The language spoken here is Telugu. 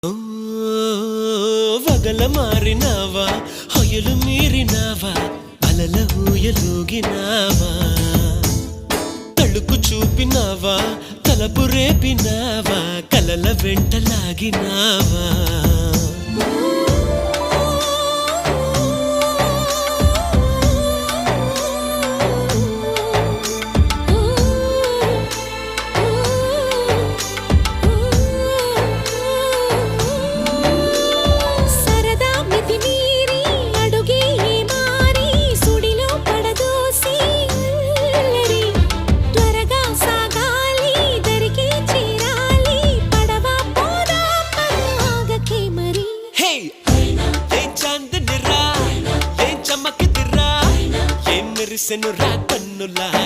ఓ వగల మారినావా హొయలు మీరినావా అలల ఊయలూగినావా తళుకు చూపినావా తలపు రేపినావా కలల వెంటలాగినావా మెరిసెను రా కన్నులా